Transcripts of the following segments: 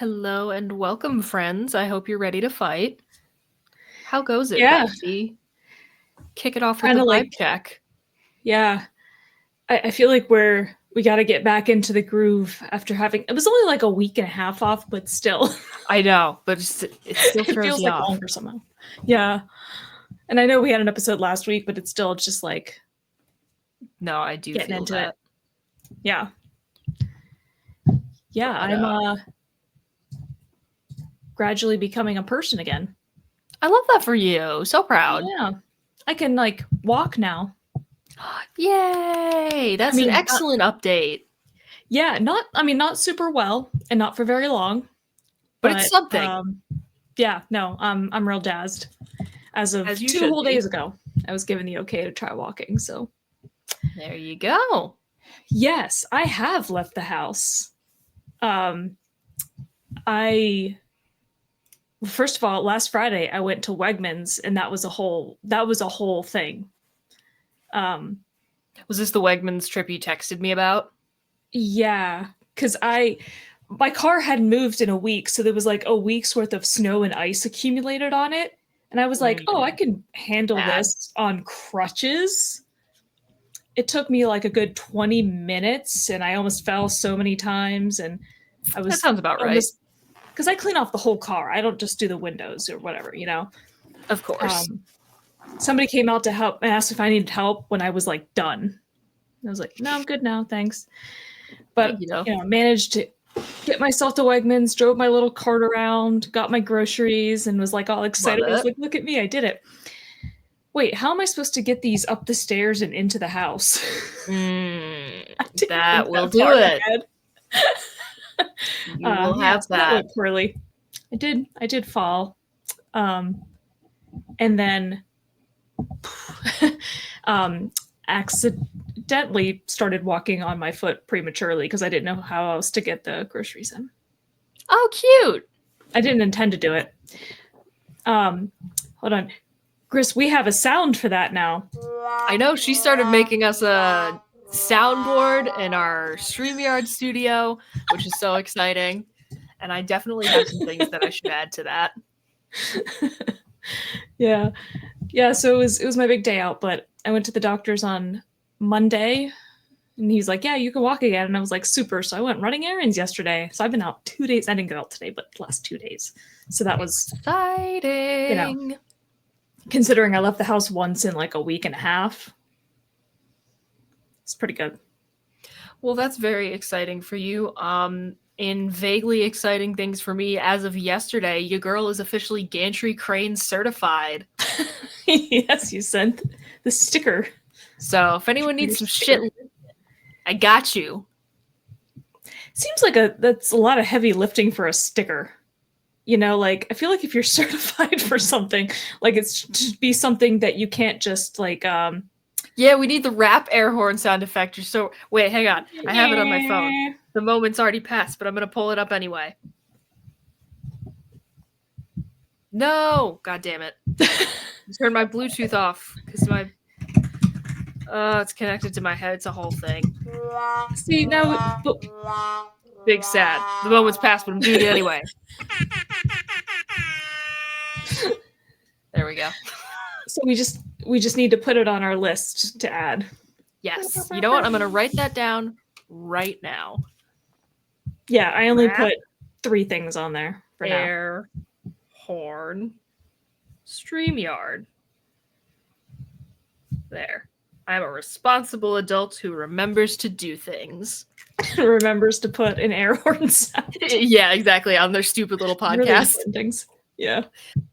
Hello and welcome, friends. I hope you're ready to fight. How goes it, Yeah, Betsy? Kick it off with kind a of vibe like, check. yeah. I feel like we got to get back into the groove after having, it was only like a week and a half off, but still, I know, but it still it throws feels you like off. longer somehow. Yeah. And I know we had an episode last week, but it's still just like No, I do getting feel into it. that. Yeah. Yeah. But, I'm gradually becoming a person again. I love that for you. So proud. Yeah. I can like walk now. Yay! That's an Not, excellent update. yeah, not super well and not for very long, But it's but something. yeah, no, I'm real jazzed. As of As you 2 should whole be. days ago, I was given the okay to try walking. So, There you go. yes, I have left the house. Um, I First of all, last Friday I went to Wegmans, and that was a whole thing. Um, Was this the Wegmans trip you texted me about? yeah, because my car hadn't moved in a week, so there was like a week's worth of snow and ice accumulated on it, and I was like, oh, I can handle Bad. this on crutches. It took me like a good 20 minutes and I almost fell so many times, and I That was sounds about right. almost, because I clean off the whole car. I don't just do the windows or whatever. Of course. Somebody came out to help and asked if I needed help when I was like done. And I was like, no, I'm good now, thanks. But managed to get myself to Wegmans, drove my little cart around, got my groceries, and was like all excited. I was like, look at me, I did it. Wait, how am I supposed to get these up the stairs and into the house? That will do it. You will have so that went poorly. I did fall. And then accidentally started walking on my foot prematurely because I didn't know how else to get the groceries in. Oh, cute. I didn't intend to do it. Hold on. Chris, we have a sound for that now. I know she started making us a soundboard in our StreamYard studio, which is so exciting. And I definitely have some things that I should add to that. Yeah. So it was my big day out, but I went to the doctor's on Monday, and he's like, yeah, you can walk again. And I was like, super. So I went running errands yesterday. So I've been out 2 days. I didn't go out today, but the last 2 days. So that was exciting. Considering I left the house once in like a week and a half. It's pretty good. Well, that's very exciting for you. In vaguely exciting things for me, as of yesterday, your girl is officially gantry crane certified. Yes, you sent the sticker. So if anyone needs some shit, I got you. Seems like that's a lot of heavy lifting for a sticker. Like I feel like if you're certified for something, like it should be something that you can't just like Yeah, we need the rap air horn sound effect. So wait, hang on. I have it on my phone. The moment's already passed, but I'm gonna pull it up anyway. No! God damn it. Turn my Bluetooth off because it's connected to my head. It's a whole thing. See, now big sad. The moment's passed, but I'm doing it anyway. There we go. So we just need to put it on our list to add. Yes. You know what? I'm going to write that down right now. Yeah, I only put 3 things on there for now. Air horn StreamYard. There. I'm a responsible adult who remembers to do things. Remembers to put an air horn sound. Yeah, exactly. On their stupid little podcast. Really things. Yeah.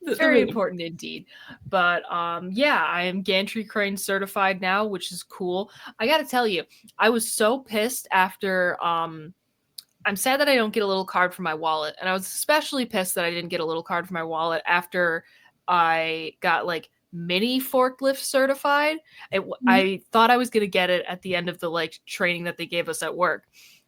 Very important indeed. But yeah, I am gantry crane certified now, which is cool. I got to tell you, I was so pissed after I'm sad that I don't get a little card for my wallet, and I was especially pissed that I didn't get a little card for my wallet after I got like mini forklift certified. I thought I was going to get it at the end of the like training that they gave us at work.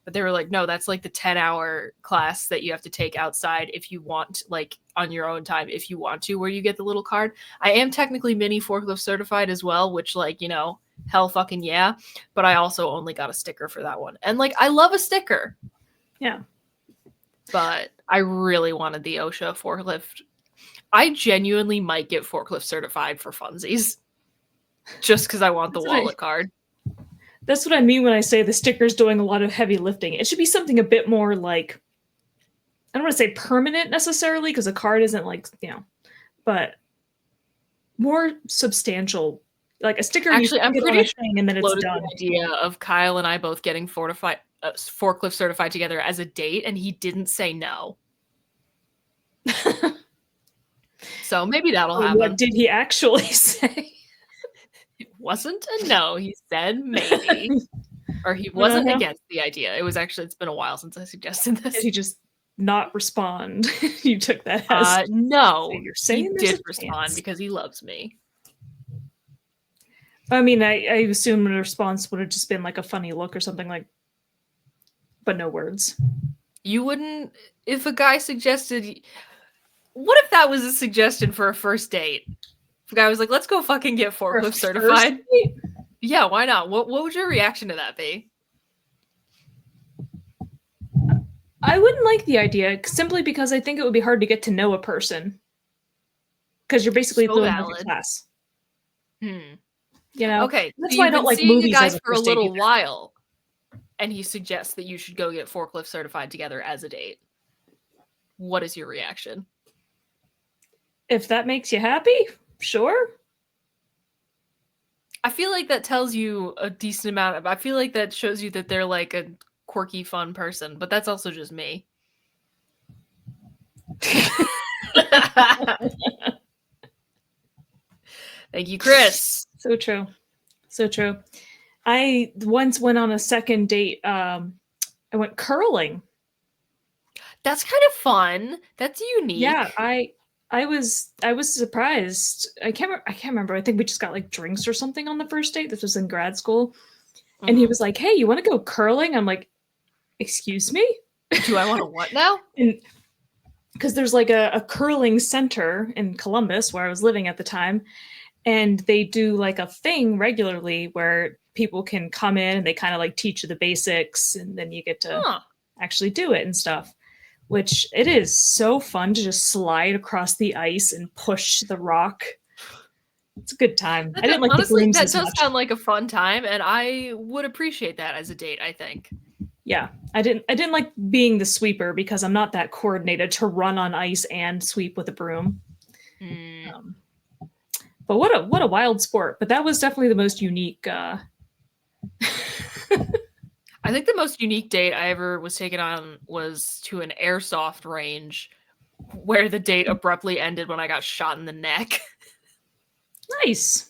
But they were like, no, that's like the 10-hour class that you have to take outside if you want, like on your own time, if you want to, where you get the little card. I am technically mini forklift certified as well, which like, hell fucking yeah. But I also only got a sticker for that one. And like, I love a sticker. Yeah. but I really wanted the OSHA forklift. I genuinely might get forklift certified for funsies. Just because I want the wallet card. That's what I mean when I say the sticker's doing a lot of heavy lifting. It should be something a bit more like, I don't want to say permanent necessarily, because a card isn't like, but more substantial. Like a sticker, actually, I'm pretty sure and then it's done. The idea of Kyle and I both getting forklift certified together as a date, and he didn't say no. So maybe that'll happen. What did he actually say? It wasn't a no. He said maybe. Or he wasn't against the idea. It was actually, it's been a while since I suggested this. Did he just not respond? You took that as no. So you're saying he did respond because he loves me. I mean, I assume the response would have just been like a funny look or something like, but no words. You wouldn't, if a guy suggested, what if that was a suggestion for a first date? If a guy was like, let's go fucking get forklift certified. Yeah, why not? What would your reaction to that be? I wouldn't like the idea simply because I think it would be hard to get to know a person. Because you're basically doing a class. You know? Okay, that's why I don't like movies as a for a little while, and he suggests that you should go get forklift certified together as a date. What is your reaction? If that makes you happy, sure. I feel like that tells you a decent amount of, I feel like that shows you that they're like a quirky, fun person, but that's also just me. Thank you, Chris. So true. So true. I once went on a second date. I went curling. That's kind of fun. That's unique. Yeah, I was surprised. I can't remember. I think we just got like drinks or something on the first date. This was in grad school. And he was like, "Hey, you want to go curling?" I'm like, "Excuse me? Do I want to what now?" And because there's like a curling center in Columbus where I was living at the time, and they do like a thing regularly where people can come in and they kind of like teach you the basics, and then you get to actually do it and stuff. Which it is so fun to just slide across the ice and push the rock. It's a good time. I didn't like honestly, the that does sound like a fun time, and I would appreciate that as a date, I think. Yeah, I didn't like being the sweeper because I'm not that coordinated to run on ice and sweep with a broom. But what a wild sport. But that was definitely the most unique. I think the most unique date I ever was taken on was to an airsoft range where the date abruptly ended when I got shot in the neck. Nice.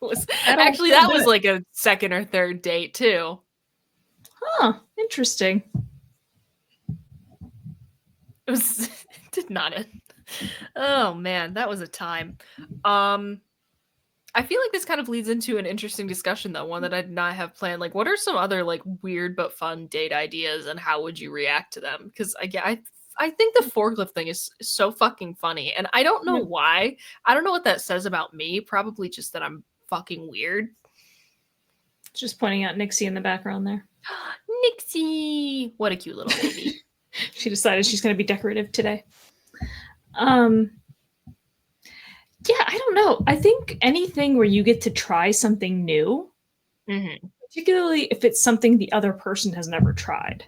That was like a second or third date too. Huh, interesting. It was did not end. Oh man, that was a time. I feel like this kind of leads into an interesting discussion, though, one that I did not have planned. Like, what are some other like weird but fun date ideas, and how would you react to them? Because I think the forklift thing is so fucking funny, and I don't know why. I don't know what that says about me. Probably just that I'm fucking weird. Just pointing out Nixie in the background there. Nixie, what a cute little baby. She decided she's going to be decorative today. Yeah, I don't know. I think anything where you get to try something new, particularly if it's something the other person has never tried.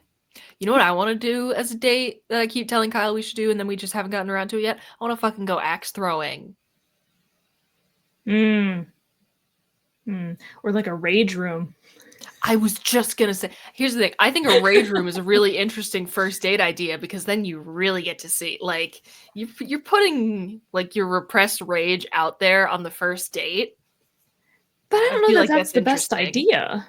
You know what I want to do as a date that I keep telling Kyle we should do, and then we just haven't gotten around to it yet? I want to fucking go axe throwing. Or like a rage room. I was just going to say, here's the thing. I think a rage room is a really interesting first date idea because then you really get to see, like, you're putting, like, your repressed rage out there on the first date. But I don't know that that's the best idea.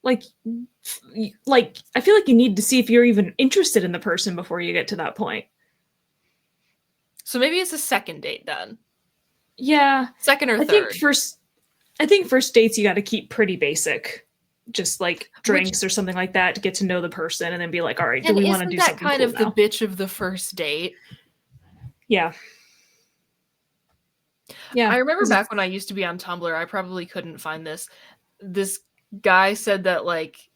Like, I feel like you need to see if you're even interested in the person before you get to that point. So maybe it's a second date then. Yeah. Second or third. I think first dates you got to keep pretty basic. Just like drinks or something like that to get to know the person and then be like, all right, do we want to do something cool now? Isn't that kind of the bitch of the first date? Yeah. Yeah. I remember back when I used to be on Tumblr, I probably couldn't find this. This guy said that, like,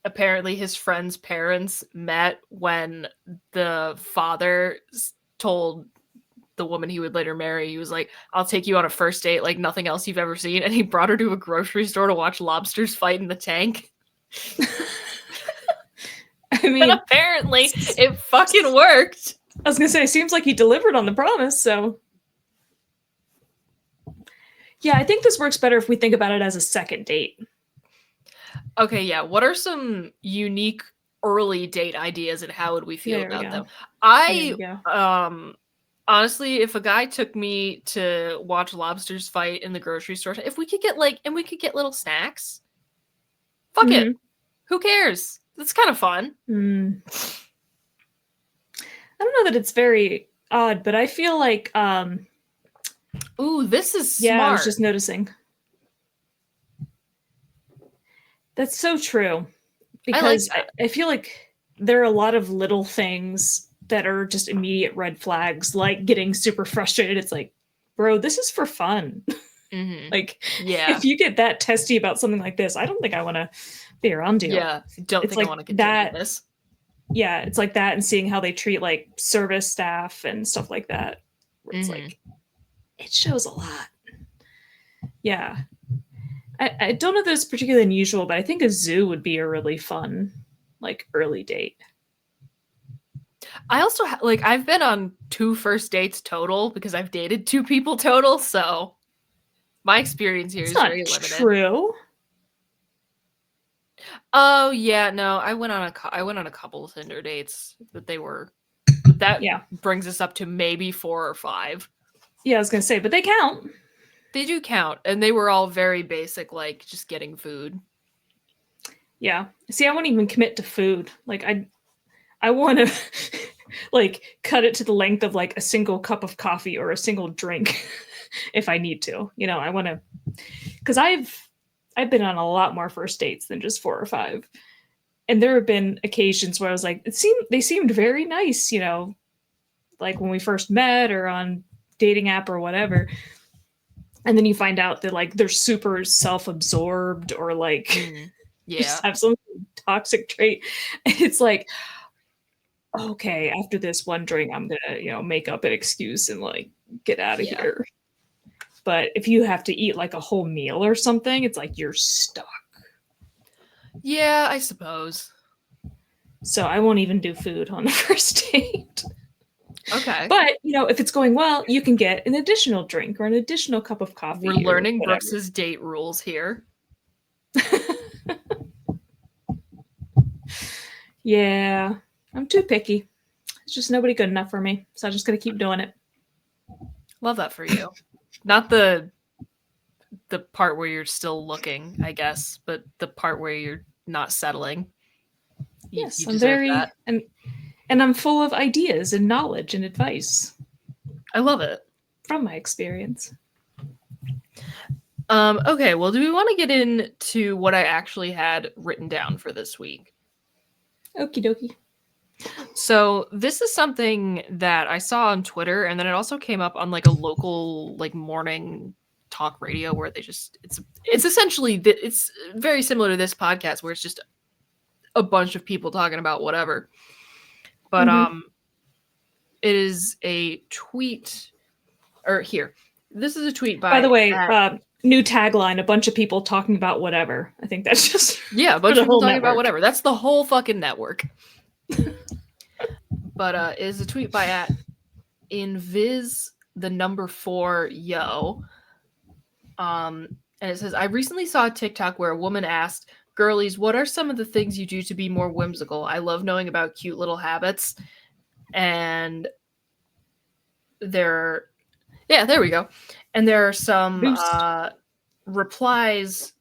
apparently his friend's parents met when the father told the woman he would later marry, he was like, I'll take you on a first date like nothing else you've ever seen. And he brought her to a grocery store to watch lobsters fight in the tank. I mean, and apparently it fucking worked. I was gonna say, it seems like he delivered on the promise, so. Yeah, I think this works better if we think about it as a second date. Okay, yeah. What are some unique early date ideas and how would we feel about them? Honestly, if a guy took me to watch lobsters fight in the grocery store, if we could get little snacks, fuck it. Who cares? It's kind of fun. I don't know that it's very odd, but I feel like ooh, this is smart. Yeah, I was just noticing. That's so true. Because I feel like there are a lot of little things that are just immediate red flags, like getting super frustrated. It's like, bro, this is for fun. Like, if you get that testy about something like this, I don't think I want to be around you. Yeah, don't think I want to continue this. Yeah, it's like that, and seeing how they treat like service staff and stuff like that. It's like, it shows a lot. Yeah. I don't know if it's particularly unusual, but I think a zoo would be a really fun, like, early date. I also I've been on 2 first dates total because I've dated 2 people total, so my experience here is very limited. True. Oh yeah, no, I went on a couple of Tinder dates, but that brings us up to maybe 4 or 5. Yeah, I was gonna say, but they count. They do count, and they were all very basic, like just getting food. Yeah. See, I won't even commit to food. Like, I want to like cut it to the length of like a single cup of coffee or a single drink if I need to. You know, I want to, because I've been on a lot more first dates than just 4 or 5, and there have been occasions where I was like, they seemed very nice. You know, like when we first met or on dating app or whatever. And then you find out that like they're super self-absorbed or like just have some toxic trait. And it's like, okay, after this one drink, I'm gonna, you know, make up an excuse and like get out of here. But if you have to eat like a whole meal or something, it's like you're stuck. Yeah, I suppose. So I won't even do food on the first date. Okay. But, you know, if it's going well, you can get an additional drink or an additional cup of coffee. We're learning Brooks's date rules here. Yeah, I'm too picky. It's just nobody good enough for me. So I'm just going to keep doing it. Love that for you. Not the part where you're still looking, I guess, but the part where you're not settling. Yes, I'm very that. And I'm full of ideas and knowledge and advice. I love it. From my experience. Okay, well, do we want to get into what I actually had written down for this week? Okie dokie. So this is something that I saw on Twitter, and then it also came up on like a local like morning talk radio where they just it's essentially it's very similar to this podcast where it's just a bunch of people talking about whatever. But it is a tweet, or here. This is a tweet by the way, new tagline, a bunch of people talking about whatever. I think that's just a bunch of people talking about whatever. That's the whole fucking network. But it is a tweet by @invis4yo. And it says, I recently saw a TikTok where a woman asked, girlies, what are some of the things you do to be more whimsical? I love knowing about cute little habits. And there we go. And there are some replies,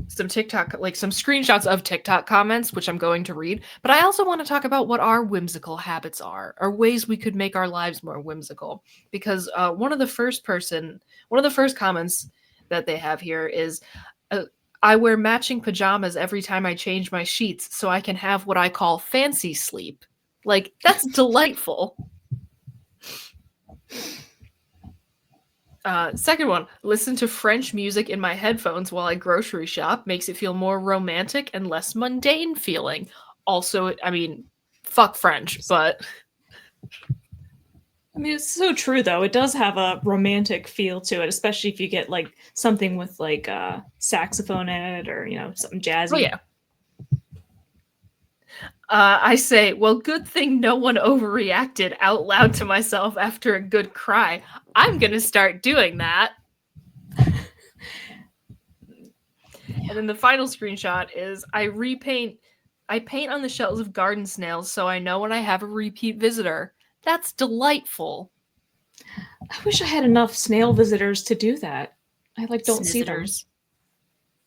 some TikTok, like some screenshots of TikTok comments, which I'm going to read. But I also want to talk about what our whimsical habits are, or ways we could make our lives more whimsical. Because one of the first comments that they have here is, I wear matching pajamas every time I change my sheets so I can have what I call fancy sleep. Like, that's delightful. Second one, listen to French music in my headphones while I grocery shop. Makes it feel more romantic and less mundane feeling. Also, I mean, fuck French, but... I mean, it's so true, though. It does have a romantic feel to it, especially if you get, like, something with, like, saxophone in it or, something jazzy. Oh, yeah. I say, well, good thing no one overreacted out loud to myself after a good cry. I'm gonna start doing that. And then the final screenshot is I paint on the shells of garden snails so I know when I have a repeat visitor. That's delightful. I wish I had enough snail visitors to do that. I don't see them.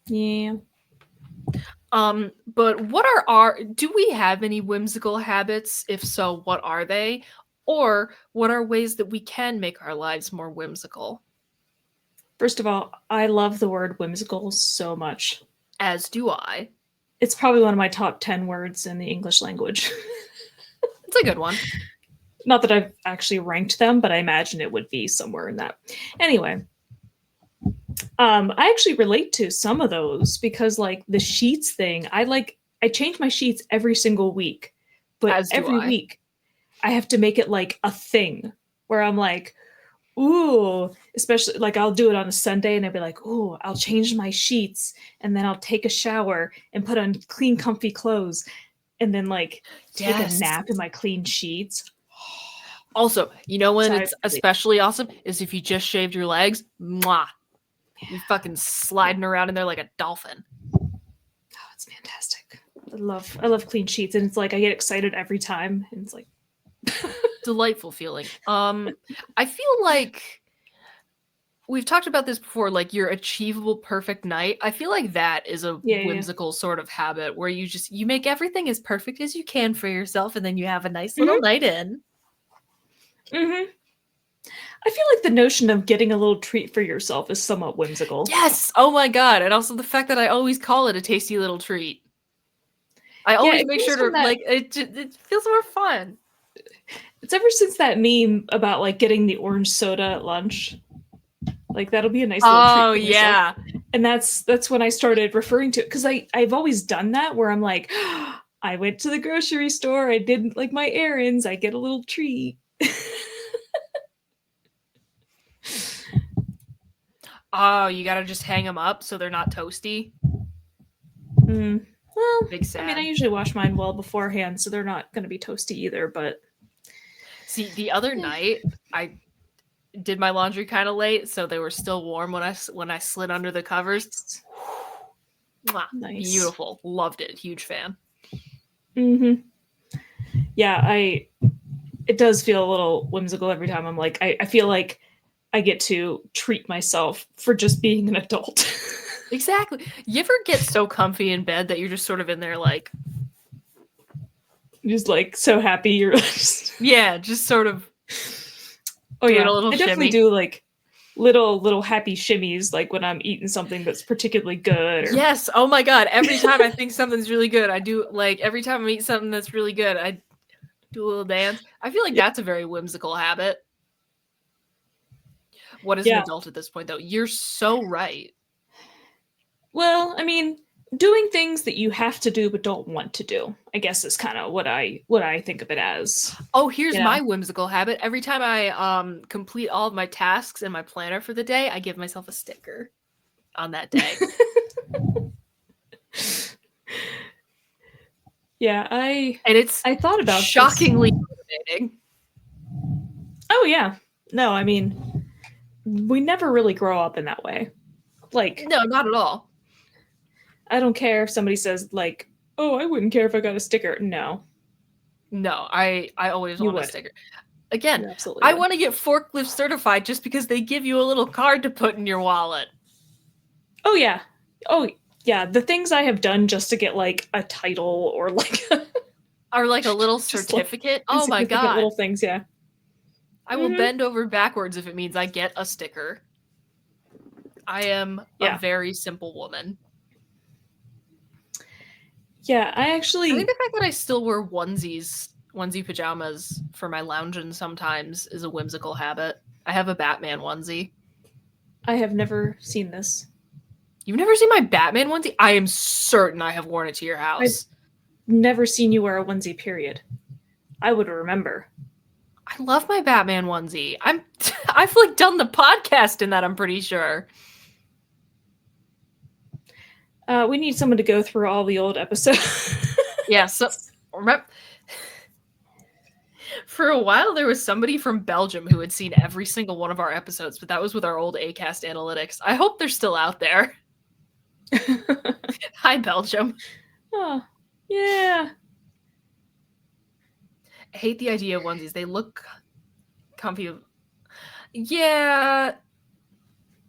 Yeah. But what are do we have any whimsical habits? If so, what are they? Or what are ways that we can make our lives more whimsical? First of all, I love the word whimsical so much. As do I. It's probably one of my top 10 words in the English language. It's a good one. Not that I've actually ranked them, but I imagine it would be somewhere in that. Anyway, I actually relate to some of those because, like, the sheets thing, I change my sheets every single week, but every week I have to make it like a thing where I'm like, ooh, especially like I'll do it on a Sunday and I'll be like, ooh, I'll change my sheets and then I'll take a shower and put on clean, comfy clothes and then like take a nap in my clean sheets. Also, you know when it's especially awesome is if you just shaved your legs, mwah. You're fucking sliding around in there like a dolphin. Oh, it's fantastic. I love clean sheets, and it's like I get excited every time, and it's like delightful feeling. I feel like we've talked about this before, like your achievable perfect night. I feel like that is a whimsical sort of habit where you make everything as perfect as you can for yourself, and then you have a nice little night in. Mm-hmm. I feel like the notion of getting a little treat for yourself is somewhat whimsical. Yes! Oh my god. And also the fact that I always call it a tasty little treat. I always make sure to, like, it feels more fun. It's ever since that meme about, like, getting the orange soda at lunch. Like, that'll be a nice little treat for myself. Yeah. And that's when I started referring to it. Because I've always done that where I'm like, oh, I went to the grocery store, I did, like, my errands, I get a little treat. Oh, you gotta just hang them up so they're not toasty? Well, big sad. I mean, I usually wash mine well beforehand, so they're not going to be toasty either, but... See, the other night, I did my laundry kind of late, so they were still warm when I slid under the covers. Mwah, nice. Beautiful. Loved it. Huge fan. Mm-hmm. Yeah, it does feel a little whimsical every time. I'm like, I feel like I get to treat myself for just being an adult. Exactly. You ever get so comfy in bed that you're just sort of in there like... Just like so happy you're just... Yeah, just sort of... Oh yeah, I definitely do like little happy shimmies like when I'm eating something that's particularly good. Yes, oh my god, every time I think something's really good, I do, like, every time I eat something that's really good, I do a little dance. I feel like that's a very whimsical habit. What is an adult at this point, though? You're so right. Well, I mean, doing things that you have to do but don't want to do, I guess, is kind of what I think of it as. Oh, here's my whimsical habit. Every time I complete all of my tasks in my planner for the day, I give myself a sticker on that day. Yeah, I thought about shockingly motivating. Oh yeah. No, I mean, we never really grow up in that way. Like, no, not at all. I don't care if somebody says like, "Oh, I wouldn't care if I got a sticker." No, I always want a sticker. Again, I want to get forklift certified just because they give you a little card to put in your wallet. Oh yeah, the things I have done just to get like a title or like or like a little certificate. Like, oh my god, little things. Yeah, I will bend over backwards if it means I get a sticker. I am a very simple woman. Yeah, I think the fact that I still wear onesie pajamas for my lounging sometimes is a whimsical habit. I have a Batman onesie. I have never seen this. You've never seen my Batman onesie? I am certain I have worn it to your house. I've never seen you wear a onesie, period. I would remember. I love my Batman onesie. I've like done the podcast in that, I'm pretty sure. We need someone to go through all the old episodes. Yeah, so for a while there was somebody from Belgium who had seen every single one of our episodes, but that was with our old Acast analytics. I hope they're still out there. Hi, Belgium. Oh, yeah. I hate the idea of onesies. They look comfy. Yeah.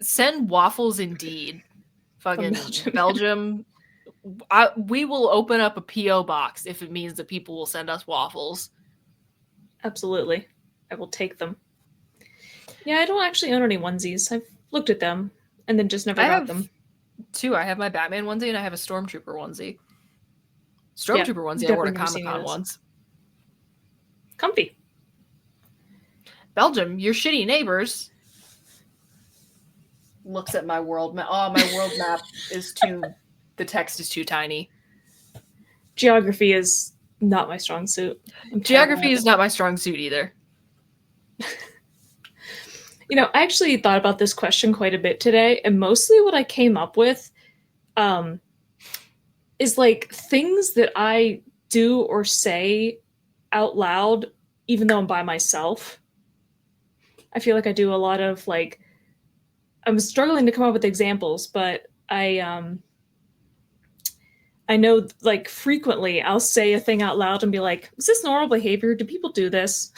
Send waffles indeed. Fucking Belgium. We will open up a P.O. box if it means that people will send us waffles. Absolutely. I will take them. Yeah, I don't actually own any onesies. I've looked at them and then just never got them. Two. I have my Batman onesie and I have a Stormtrooper onesie. Stormtrooper onesie I wore to Comic-Con once. Comfy. Belgium, your shitty neighbors. Looks at my world map. Oh, my world map is too... The text is too tiny. Geography is not my strong suit. Geography is not my strong suit either. You know, I actually thought about this question quite a bit today, and mostly what I came up with is like things that I do or say out loud, even though I'm by myself. I feel like I do a lot of like, I'm struggling to come up with examples, but I know like frequently I'll say a thing out loud and be like, is this normal behavior? Do people do this?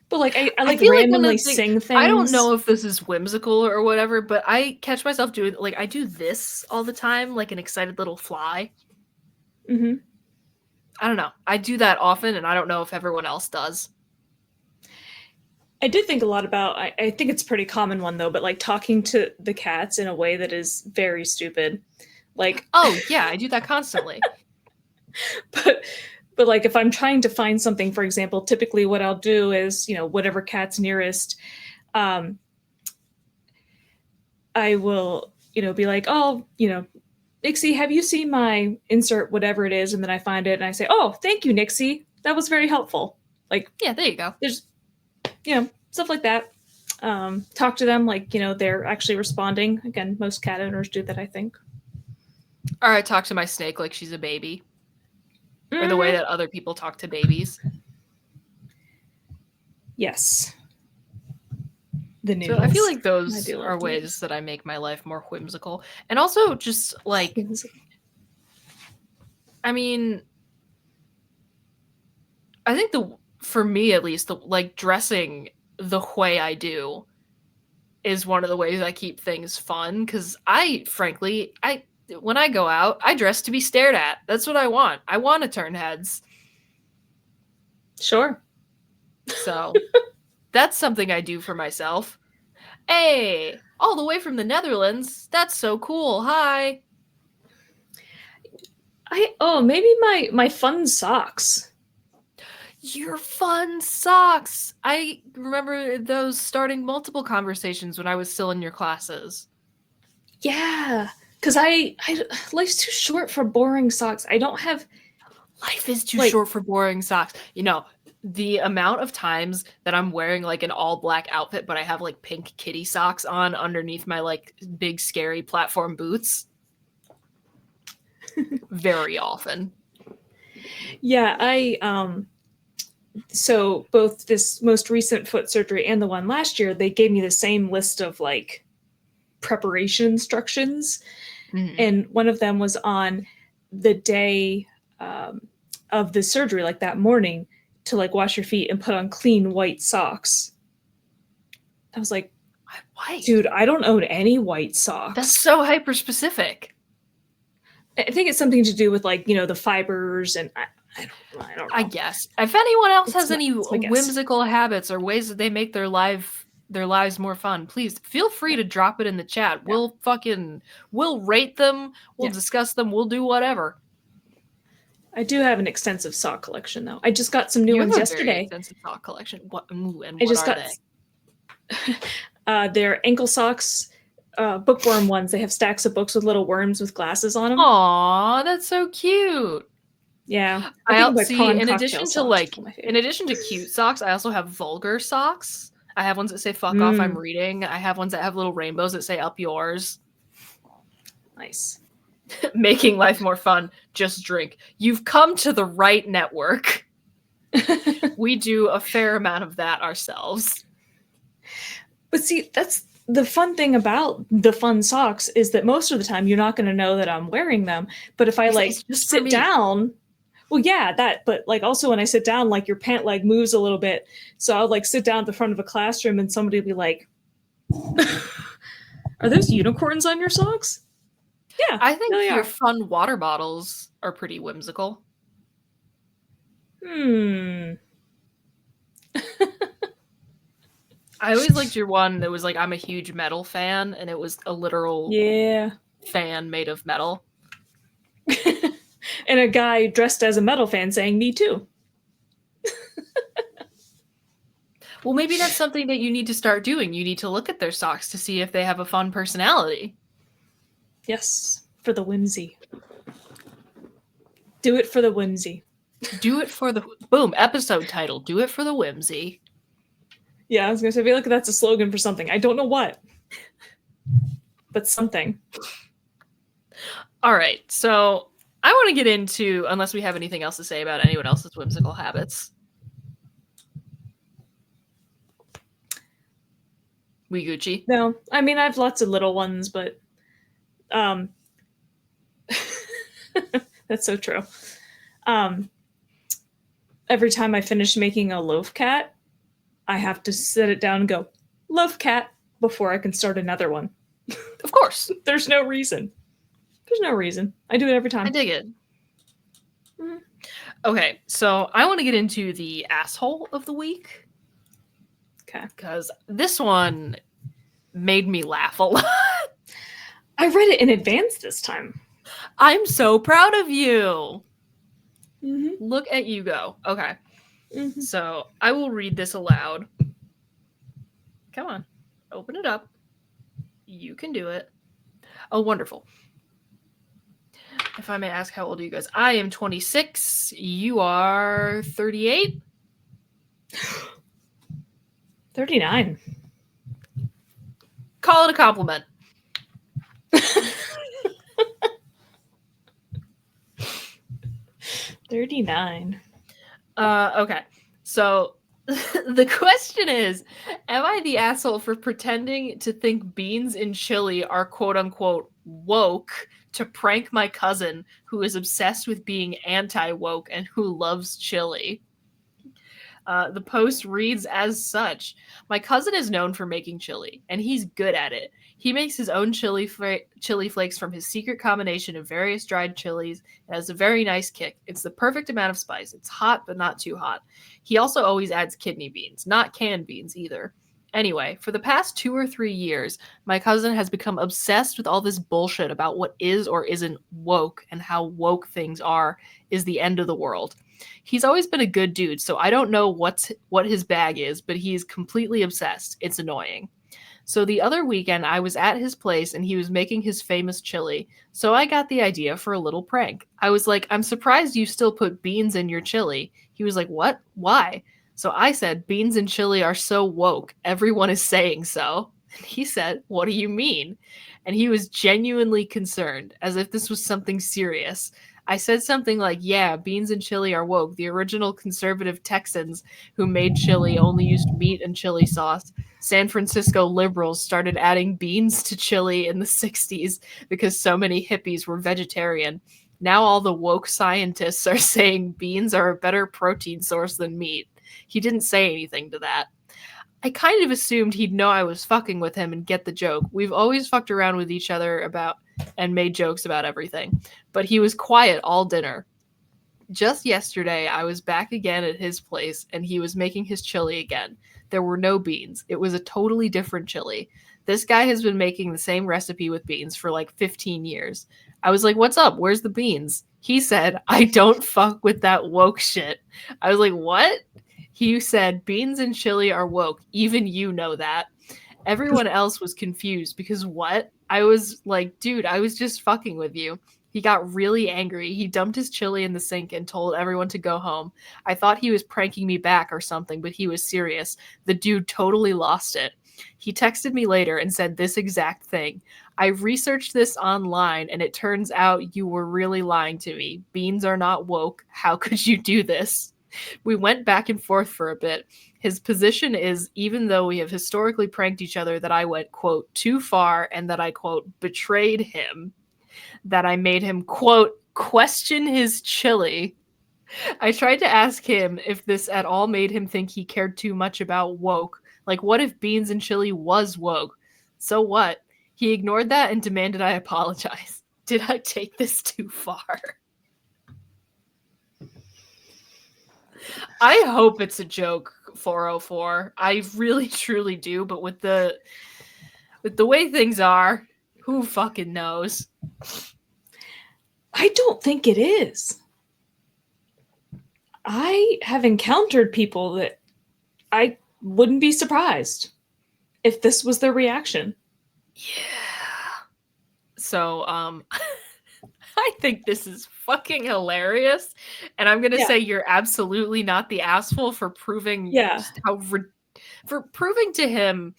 But like I like randomly sing things. I don't know if this is whimsical or whatever, but I catch myself doing like I do this all the time, like an excited little fly. Mm-hmm. I don't know. I do that often, and I don't know if everyone else does. I did think a lot about. I think it's a pretty common one though, but like talking to the cats in a way that is very stupid. Like, oh yeah, I do that constantly. But like if I'm trying to find something, for example, typically what I'll do is, you know, whatever cat's nearest, I will, you know, be like, oh, you know, Nixie, have you seen my insert whatever it is? And then I find it and I say, oh, thank you, Nixie. That was very helpful. Like, yeah, there you go. There's, you know, stuff like that. Talk to them like, you know, they're actually responding. Again, most cat owners do that, I think. Or I talk to my snake like she's a baby. Or the way that other people talk to babies. Yes. So I feel like those are ways that I make my life more whimsical. And also just like, I mean, I think for me at least, like dressing the way I do is one of the ways I keep things fun. Because frankly, when I go out, I dress to be stared at. That's what I want. I want to turn heads. Sure. So that's something I do for myself. Hey, all the way from the Netherlands. That's so cool. Hi. Maybe my fun socks. Your fun socks. I remember those starting multiple conversations when I was still in your classes. Yeah. Because life's too short for boring socks. I don't have... Life is too short for boring socks. You know, the amount of times that I'm wearing like an all black outfit, but I have like pink kitty socks on underneath my like big scary platform boots. Very often. Yeah, so both this most recent foot surgery and the one last year, they gave me the same list of like preparation instructions. Mm-hmm. And one of them was on the day of the surgery, like that morning, to like wash your feet and put on clean white socks. I was like, white? Dude, I don't own any white socks. That's so hyper specific. I think it's something to do with like, you know, the fibers and I don't know. I guess. If anyone else has any whimsical habits or ways that they make their lives more fun, please feel free to drop it in the chat. Yeah. We'll rate them, we'll discuss them, we'll do whatever. I do have an extensive sock collection though. I just got some new ones yesterday. Very extensive sock collection. What are they? They're ankle socks, bookworm ones. They have stacks of books with little worms with glasses on them. Aw, that's so cute. Yeah, I'll my see. prawn In cocktail addition to socks like, are my in favorite. addition to cute socks, I also have vulgar socks. I have ones that say "fuck off, I'm reading." I have ones that have little rainbows that say "up yours." Nice. Making life more fun. Just drink. You've come to the right network. We do a fair amount of that ourselves. But see, that's the fun thing about the fun socks is that most of the time you're not going to know that I'm wearing them. But if I like sit down, well, yeah, that. But like also when I sit down, like your pant leg moves a little bit, so I'll like sit down at the front of a classroom and somebody will be like, "Are those unicorns on your socks?" Yeah, I think your fun water bottles are pretty whimsical. I always liked your one that was like, I'm a huge metal fan, and it was a literal fan made of metal. And a guy dressed as a metal fan saying, "Me too." Well, maybe that's something that you need to start doing. You need to look at their socks to see if they have a fun personality. Yes, for the whimsy. Do it for the whimsy. Do it for the boom episode title. Do it for the whimsy. Yeah, I was gonna say, I feel like that's a slogan for something. I don't know what, but something. All right, so I want to get into, unless we have anything else to say about anyone else's whimsical habits. We Gucci? No, I mean I have lots of little ones, but that's so true. Every time I finish making a loaf cat, I have to sit it down and go, "Loaf cat," before I can start another one. Of course. There's no reason. There's no reason. I do it every time. I dig it. Mm-hmm. Okay, so I want to get into the asshole of the week. Okay. Because this one made me laugh a lot. I read it in advance this time. I'm so proud of you. Mm-hmm. Look at you go. Okay. Mm-hmm. So I will read this aloud. Come on. Open it up. You can do it. Oh, wonderful. If I may ask, how old are you guys? I am 26. You are 38? 39. Call it a compliment. 39. Okay. So the question is, am I the asshole for pretending to think beans in chili are quote unquote woke to prank my cousin who is obsessed with being anti-woke and who loves chili? The post reads as such. My cousin is known for making chili, and he's good at it. He makes his own chili flakes from his secret combination of various dried chilies. It has a very nice kick. It's the perfect amount of spice. It's hot, but not too hot. He also always adds kidney beans, not canned beans either. Anyway, for the past 2 or 3 years, my cousin has become obsessed with all this bullshit about what is or isn't woke and how woke things are is the end of the world. He's always been a good dude, so I don't know what his bag is, but he's completely obsessed. It's annoying. So the other weekend, I was at his place and he was making his famous chili. So I got the idea for a little prank. I was like, I'm surprised you still put beans in your chili. He was like, what? Why? So I said, beans and chili are so woke. Everyone is saying so. And he said, what do you mean? And he was genuinely concerned, as if this was something serious. I said something like, yeah, beans and chili are woke. The original conservative Texans who made chili only used meat and chili sauce. San Francisco liberals started adding beans to chili in the 60s because so many hippies were vegetarian. Now all the woke scientists are saying beans are a better protein source than meat. He didn't say anything to that. I kind of assumed he'd know I was fucking with him and get the joke. We've always fucked around with each other about and made jokes about everything. But he was quiet all dinner. Just yesterday, I was back again at his place and he was making his chili again. There were no beans. It was a totally different chili. This guy has been making the same recipe with beans for like 15 years. I was like, what's up? Where's the beans? He said, I don't fuck with that woke shit. I was like, what? He said, beans and chili are woke. Even you know that. Everyone else was confused because what? I was like, dude, I was just fucking with you. He got really angry. He dumped his chili in the sink and told everyone to go home. I thought he was pranking me back or something, but he was serious. The dude totally lost it. He texted me later and said this exact thing. I researched this online and it turns out you were really lying to me. Beans are not woke. How could you do this? We went back and forth for a bit. His position is, even though we have historically pranked each other, that I went, quote, too far and that I, quote, betrayed him, that I made him, quote, question his chili. I tried to ask him if this at all made him think he cared too much about woke. Like, what if beans and chili was woke? So what? He ignored that and demanded I apologize. Did I take this too far? I hope it's a joke, 404. I really truly do, but with the way things are, who fucking knows? I don't think it is. I have encountered people that I wouldn't be surprised if this was their reaction. Yeah. So, I think this is fucking hilarious, and I'm gonna say you're absolutely not the asshole for proving just for proving to him,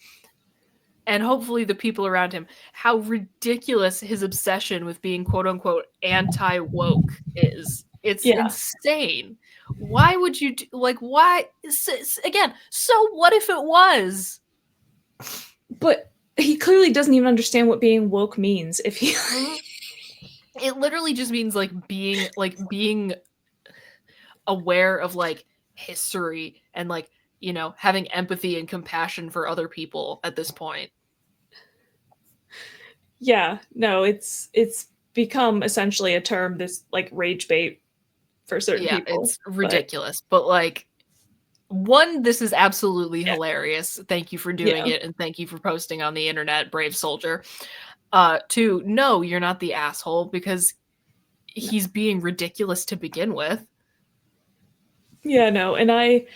and hopefully the people around him, how ridiculous his obsession with being quote unquote anti-woke is. It's insane. Why would you why again? So what if it was? But he clearly doesn't even understand what being woke means. If he It literally just means being aware of history and having empathy and compassion for other people at this point. Yeah, no, it's become essentially a term that's rage bait for certain people. It's ridiculous. But one, this is absolutely hilarious. Thank you for doing it, and thank you for posting on the internet, brave soldier. Two, no, you're not the asshole because he's being ridiculous to begin with. Yeah, no, and I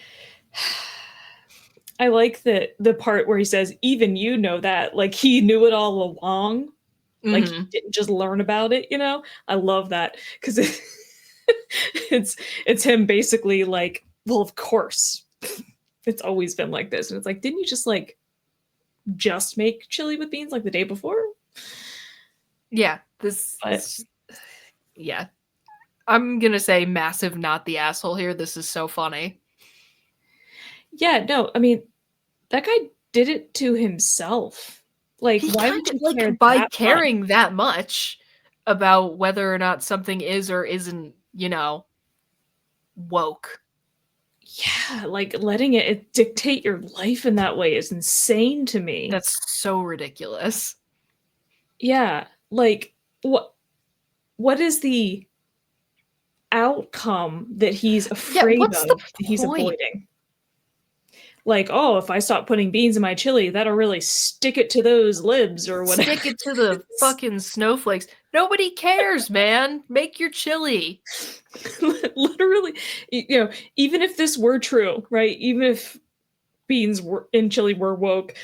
like the part where he says, even you know that, he knew it all along. He didn't just learn about it, I love that because it's him basically well, of course, it's always been like this. And it's didn't you just make chili with beans the day before? Yeah, yeah. I'm gonna say massive not the asshole here. This is so funny. Yeah, no, I mean, that guy did it to himself. Why would you care by caring that much about whether or not something is or isn't, woke? Yeah, letting it dictate your life in that way is insane to me. That's so ridiculous. Yeah, what is the outcome that he's afraid of that he's avoiding? Oh, if I stop putting beans in my chili, that'll really stick it to those libs or whatever. Stick it to the fucking snowflakes. Nobody cares, man. Make your chili. Literally, even if this were true, right? Even if beans in chili were woke,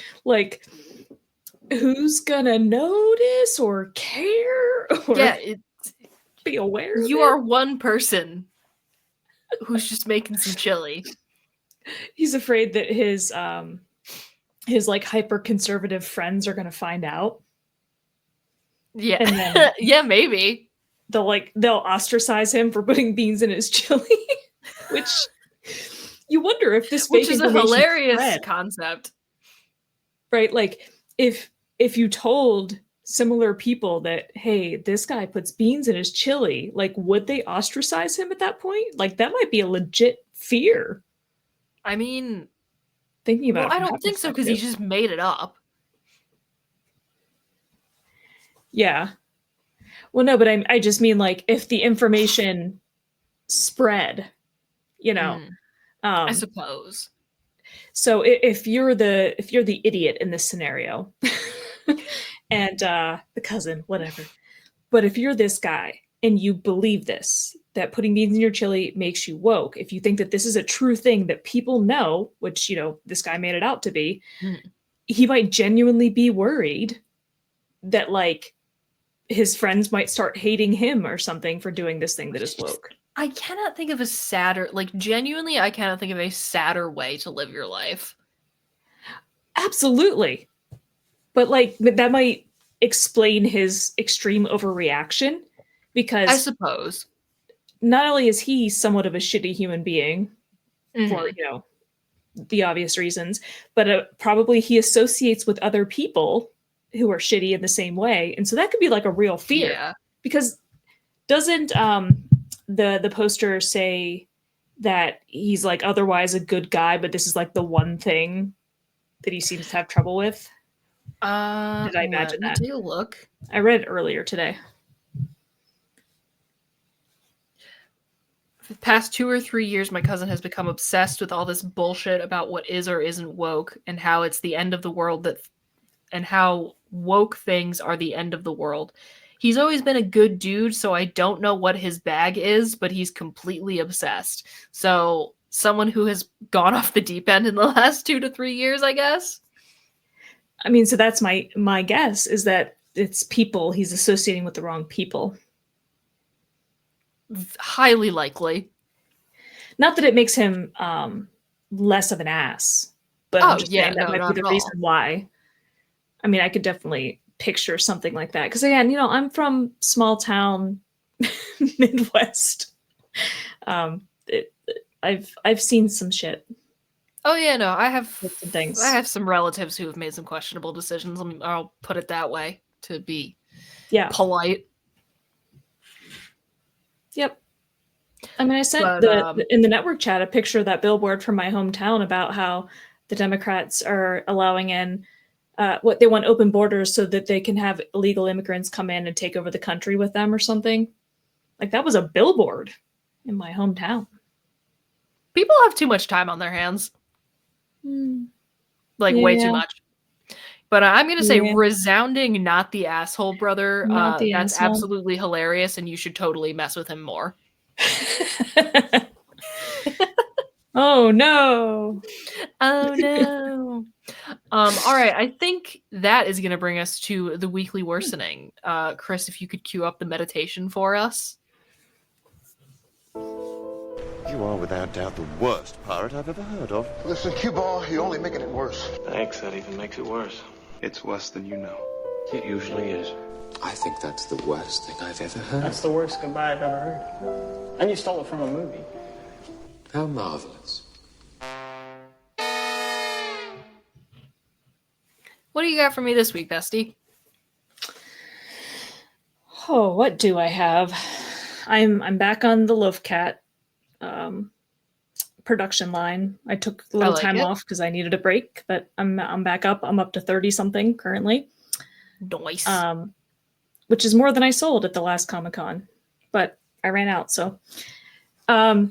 who's gonna notice or care or be aware of you are one person who's just making some chili. He's afraid that his hyper conservative friends are gonna find out. Yeah. And then yeah, maybe they'll ostracize him for putting beans in his chili, which you wonder if this which is a hilarious concept, right? If you told similar people that, hey, this guy puts beans in his chili, would they ostracize him at that point? That might be a legit fear. I mean, thinking about I don't think so because he just made it up. Yeah. Well, no, but I just mean if the information spread, I suppose. So if you're the idiot in this scenario, and the cousin, whatever, but if you're this guy and you believe this, that putting beans in your chili makes you woke, if you think that this is a true thing that people know, which this guy made it out to be, he might genuinely be worried that like his friends might start hating him or something for doing this thing that is woke. I cannot think of a sadder, like genuinely, I cannot think of a sadder way to live your life. Absolutely. But like that might explain his extreme overreaction, because I suppose not only is he somewhat of a shitty human being for, Mhm. The obvious reasons, but probably he associates with other people who are shitty in the same way. And so that could be like a real fear. Yeah. Because doesn't the poster say that he's like otherwise a good guy, but this is like the one thing that he seems to have trouble with? Did I Let imagine me that? take a look. I read it earlier today. For the past 2 or 3 years, my cousin has become obsessed with all this bullshit about what is or isn't woke and how it's the end of the world and how woke things are the end of the world. He's always been a good dude, so I don't know what his bag is, but he's completely obsessed. So, someone who has gone off the deep end in the last 2 to 3 years, I guess. I mean, so that's my guess, is that it's people he's associating with the wrong people. Highly likely. Not that it makes him less of an ass, but I'm just saying that no, might be not the at all. reason why. I mean, I could definitely picture something like that. Because again, I'm from small town Midwest. I've seen some shit. Oh yeah, no, Some I things. have some relatives who have made some questionable decisions. I'll put it that way to be Yeah. polite. Yep. I mean, I sent But in the network chat a picture of that billboard from my hometown about how the Democrats are allowing in what they want open borders so that they can have illegal immigrants come in and take over the country with them or something. Like that was a billboard in my hometown. people have too much time on their hands. Like way too Yeah, much. But I'm gonna say yeah, resounding not the asshole brother. not the That's asshole. absolutely hilarious, and you should totally mess with him more. Oh no. Oh no. All right, I think that is gonna bring us to the weekly worsening. Chris, if you could cue up the meditation for us. You are without doubt the worst pirate I've ever heard of. Listen, cue ball, you're only making it worse. Thanks, that even makes it worse. It's worse than you know. It usually is. I think that's the worst thing I've ever heard. That's the worst goodbye I've ever heard. And you stole it from a movie. How marvelous. What do you got for me this week, bestie? Oh, what do I have? I'm back on the Loaf Cat production line. I took a little time off because I needed a break, but I'm back up. I'm up to 30 something currently. Nice. Which is more than I sold at the last Comic-Con, but I ran out. So a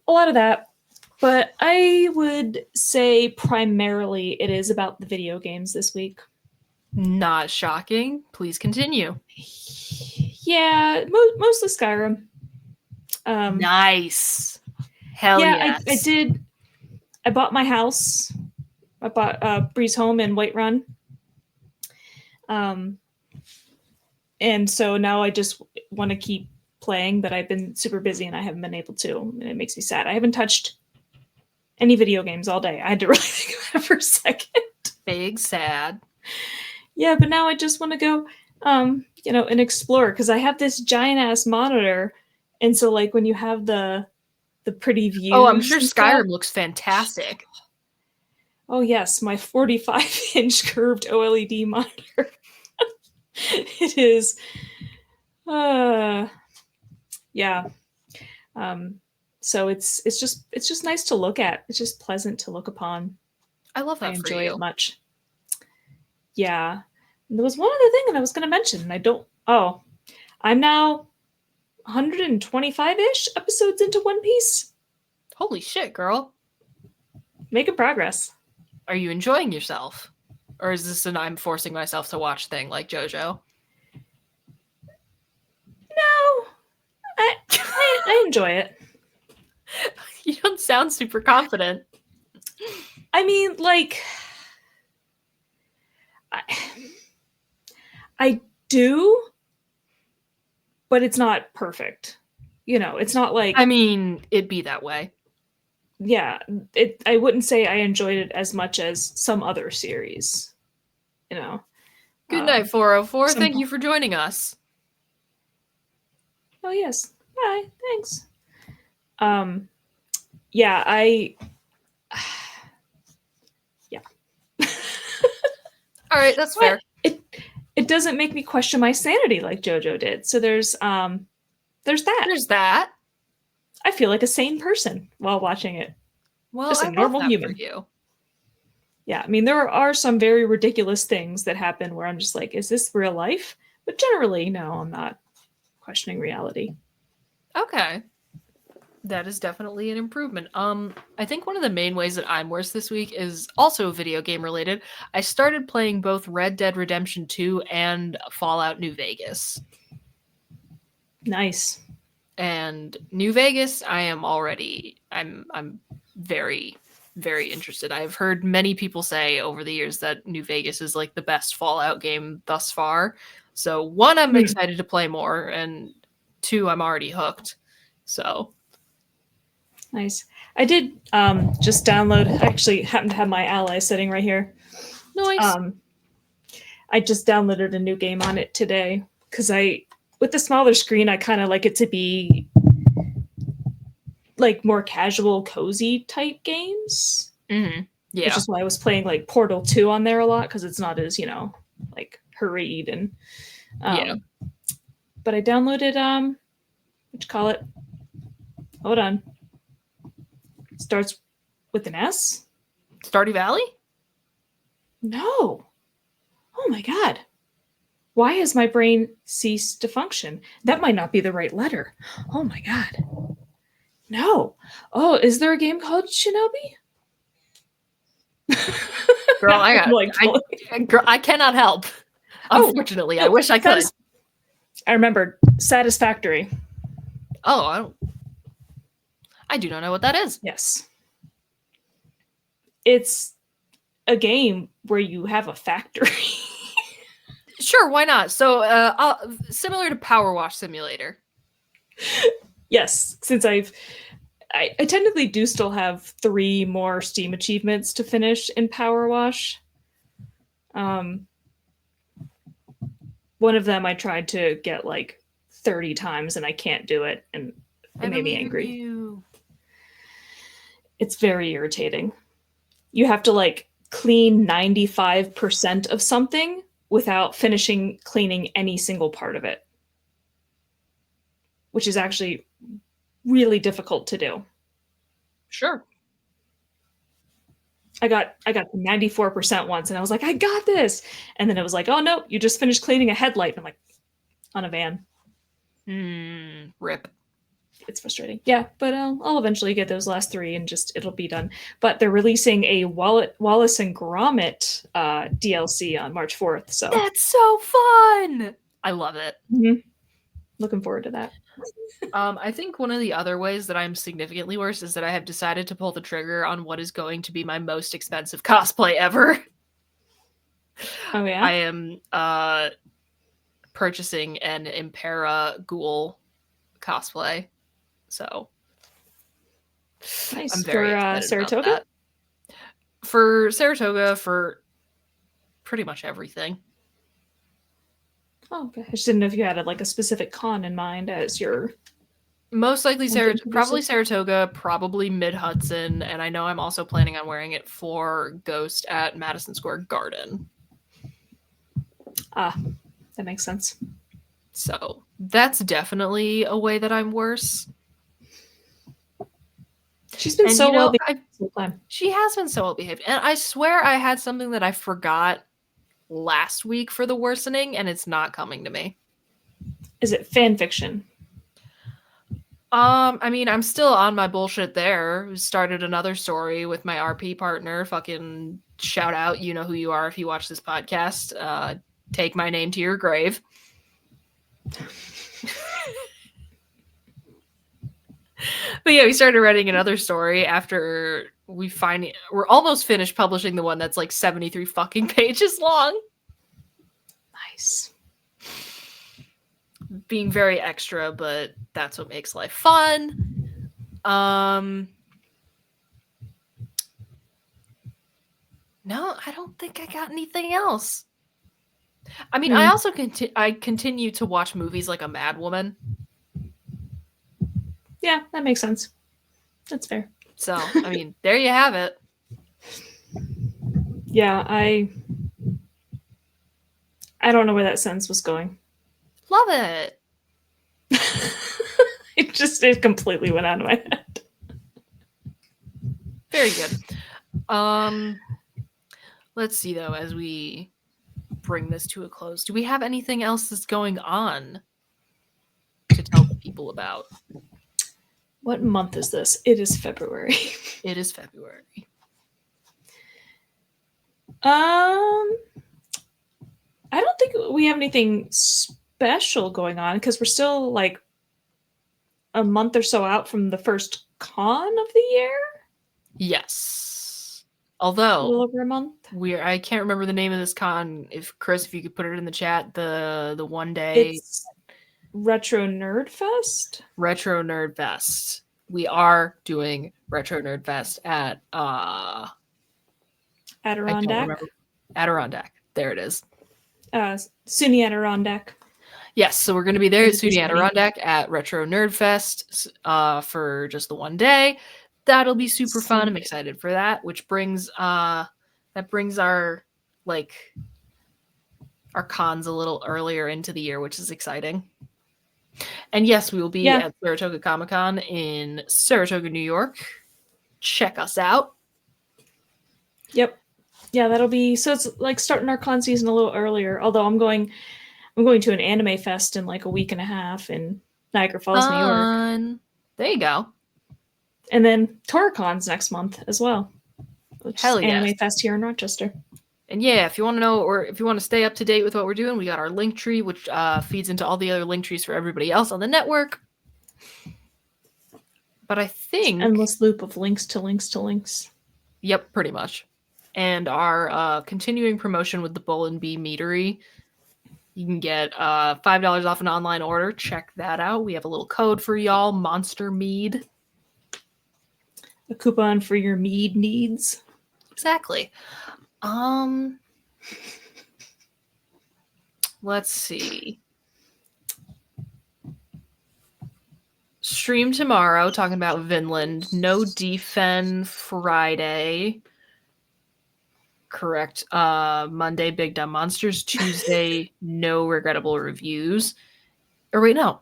lot of that, but I would say primarily it is about the video games this week. Not shocking. Please continue. Yeah, mostly Skyrim. Nice. Hell yeah, yes. I did. I bought my house. I bought Breeze Home in Whiterun. And so now I just want to keep playing, but I've been super busy and I haven't been able to, and it makes me sad. I haven't touched any video games all day. I had to really think about it for a second. Big sad. Yeah, but now I just want to go, and explore, because I have this giant ass monitor, and so like when you have the pretty views. Oh, I'm sure Skyrim looks fantastic. Oh yes, my 45-inch curved OLED monitor. It is. Yeah. So it's just nice to look at. It's just pleasant to look upon. I love that. I enjoy it much. Yeah. And there was one other thing that I was going to mention, and I don't. Oh, I'm now 125-ish episodes into One Piece. Holy shit, girl! Making progress. Are you enjoying yourself, or is this an I'm forcing myself to watch thing like JoJo? No, I enjoy it. You don't sound super confident. I mean, like, I do, but it's not perfect. It's not like... I mean, it'd be that way. Yeah, I wouldn't say I enjoyed it as much as some other series. Good night, 404. some- Thank you for joining us. Oh, yes. Bye. Thanks. Yeah, yeah. All right, that's fair. It doesn't make me question my sanity like JoJo did. So there's that. There's that. I feel like a sane person while watching it. Well, Just a I love normal that human. for you. Yeah, I mean, there are some very ridiculous things that happen where I'm just like, is this real life? But generally, no, I'm not questioning reality. Okay. That is definitely an improvement. I think one of the main ways that I'm worse this week is also video game related. I started playing both Red Dead Redemption 2 and Fallout New Vegas. Nice. And New Vegas, I'm very, very interested. I've heard many people say over the years that New Vegas is like the best Fallout game thus far. So 1, I'm excited to play more, and 2, I'm already hooked. So nice. I did just download. I actually happen to have my Ally sitting right here. nice. I just downloaded a new game on it today because with the smaller screen, I kind of like it to be like more casual, cozy type games. Mm-hmm. Yeah. Which is why I was playing like Portal 2 on there a lot because it's not as, like hurried and yeah. But I downloaded what you call it? Hold on. Starts with an S? Stardew Valley? No. Oh my god. Why has my brain ceased to function? That might not be the right letter. Oh my god. No. Oh, is there a game called Shinobi? Girl, I cannot help. Unfortunately, I wish I could. I remembered. Satisfactory. Oh, I do not know what that is. Yes. It's a game where you have a factory. Sure, why not? So, similar to Power Wash Simulator. Yes, since I technically do still have 3 more Steam achievements to finish in Power Wash. One of them I tried to get like 30 times and I can't do it, and it made me angry. It's very irritating. You have to like clean 95% of something without finishing cleaning any single part of it, which is actually really difficult to do. Sure. I got to 94% once and I was like, I got this. And then it was like, oh no, you just finished cleaning a headlight. And I'm like, on a van. Rip. It's frustrating. Yeah, but I'll eventually get those last 3 and it'll be done. But they're releasing a Wallace and Gromit DLC on March 4th. So that's so fun. I love it. Mm-hmm. Looking forward to that. I think one of the other ways that I'm significantly worse is that I have decided to pull the trigger on what is going to be my most expensive cosplay ever. Oh yeah? I am purchasing an Impera Ghoul cosplay. So nice. I'm very for Saratoga? For Saratoga, for pretty much everything. Oh, okay. I just didn't know if you had like a specific con in mind as your... Most likely probably Saratoga, probably Mid-Hudson, and I know I'm also planning on wearing it for Ghost at Madison Square Garden. Ah, that makes sense. So that's definitely a way that I'm worse. She's been so well behaved. She has been so well behaved. And I swear I had something that I forgot last week for the worsening, and it's not coming to me. Is it fan fiction? I mean, I'm still on my bullshit there. Started another story with my RP partner. Fucking shout out, you know who you are if you watch this podcast. Take my name to your grave. But yeah, we started writing another story after we're almost finished publishing the one that's like 73 fucking pages long. Nice. Being very extra, but that's what makes life fun. No, I don't think I got anything else. I mean, I also continue to watch movies like a mad woman. Yeah, that makes sense. That's fair. So, I mean, there you have it. Yeah, I don't know where that sentence was going. Love it. It completely went out of my head. Very good. Let's see though, as we bring this to a close, do we have anything else that's going on to tell the people about? What month is this? It is February. It is February. I don't think we have anything special going on because we're still like a month or so out from the first con of the year. Yes. A little Although over a month. I can't remember the name of this con. If Chris, if you could put it in the chat, the one day It's Retro Nerd Fest. Retro Nerd Fest. We are doing Retro Nerd Fest at Adirondack. Adirondack. There it is. SUNY Adirondack. Yes, so we're going to be there at SUNY SUNY. Adirondack at Retro Nerd Fest for just the one day. That'll be super fun. I'm excited for that, which brings our cons a little earlier into the year, which is exciting. And yes, we will be at Saratoga Comic-Con in Saratoga, New York. Check us out. Yep. Yeah, that'll be so it's like starting our con season a little earlier. Although I'm going to an anime fest in like a week and a half in Niagara Falls, New York. There you go. And then TorahCon's next month as well. Which Hell is yes. Anime Fest here in Rochester. And yeah, if you want to know or if you want to stay up to date with what we're doing, we got our link tree, which feeds into all the other link trees for everybody else on the network. But I think endless loop of links to links to links. Yep, pretty much. And our continuing promotion with the Bull and Bee Meadery. You can get $5 off an online order. Check that out. We have a little code for y'all, Monster Mead. A coupon for your mead needs. Exactly. Let's see. Stream tomorrow talking about Vinland. No Defen Friday. Correct. Monday, Big Dumb Monsters. Tuesday, no regrettable reviews. Or wait, no.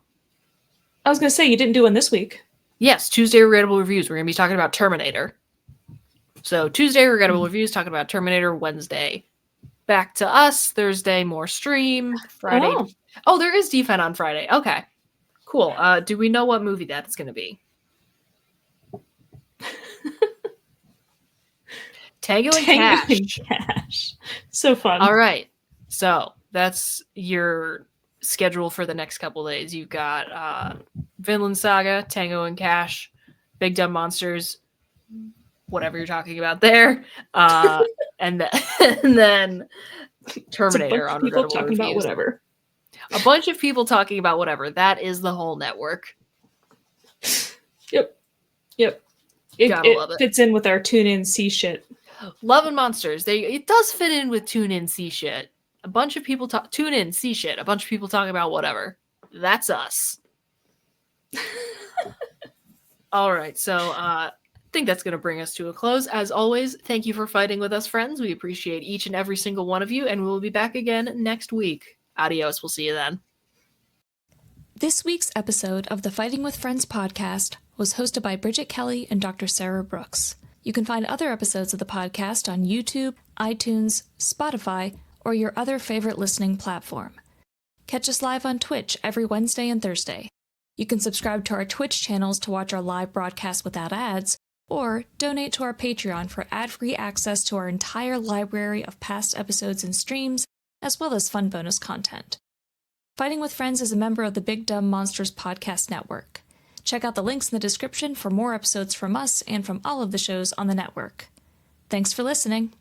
I was going to say, you didn't do one this week. Yes, Tuesday, regrettable reviews. We're going to be talking about Terminator. So Tuesday, regrettable reviews, talking about Terminator. Wednesday, back to us. Thursday, more stream. Friday. Oh, there is Defen on Friday. Okay. Cool. Do we know what movie that's going to be? Tango and Cash. So fun. All right. So that's your schedule for the next couple days. You've got Vinland Saga, Tango and Cash, Big Dumb Monsters, whatever you're talking about there, and then Terminator on people regrettable talking reviews. About whatever. A bunch of people talking about whatever. That is the whole network. Yep. It fits in with our tune in see shit. Love and Monsters. It does fit in with tune in see shit. A bunch of people tune in see shit. A bunch of people talking about whatever. That's us. All right. So I think that's going to bring us to a close. As always, thank you for fighting with us, friends. We appreciate each and every single one of you, and we will be back again next week. Adios. We'll see you then. This week's episode of the Fighting with Friends podcast was hosted by Bridget Kelly and Dr. Sarah Brooks. You can find other episodes of the podcast on YouTube, iTunes, Spotify, or your other favorite listening platform. Catch us live on Twitch every Wednesday and Thursday. You can subscribe to our Twitch channels to watch our live broadcasts without ads, or donate to our Patreon for ad-free access to our entire library of past episodes and streams, as well as fun bonus content. Fighting with Friends is a member of the Big Dumb Monsters podcast network. Check out the links in the description for more episodes from us and from all of the shows on the network. Thanks for listening.